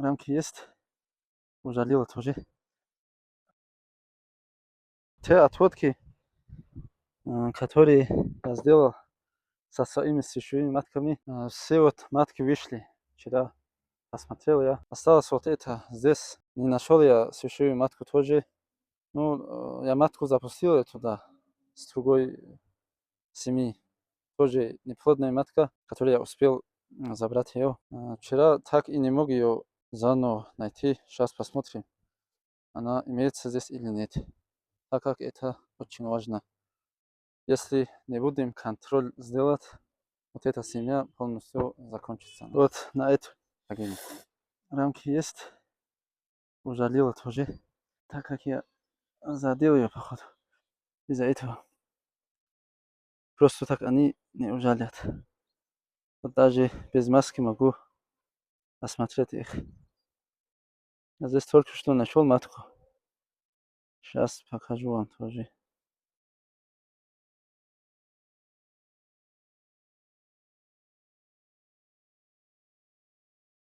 рамки есть, удалила тоже. Те отводки, которые я сделал со своими сушевыми матками, все вот матки вышли. Вчера посмотрел я. Осталось вот это здесь. Не нашел я сушевую матку тоже. Ну, я матку запустил туда с другой семьи. Тоже неплодная матка, которую я успел забрать ее. Вчера так и не мог ее заново найти. Сейчас посмотрим, она имеется здесь или нет. Так как это очень важно. Если не будем контроль сделать, вот эта семья полностью закончится. Вот на эту погибнет. Рамки есть. Удалила тоже. Так как я задел ее, походу. Из-за этого. Просто так они не ужалят. Вот даже без маски могу осмотреть их. Я здесь только что нашел матку. Сейчас покажу вам тоже.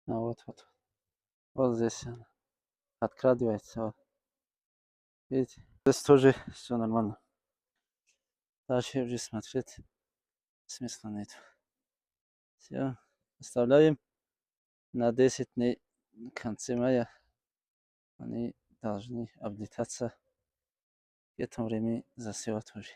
Вот. Вот здесь она открадывается. Вот. Видите? Здесь тоже все нормально. Дальше уже смотреть смысла нет. Все. Оставляем на 10 дней в конце мая. Они должны облетаться. В этом времени засевать уже.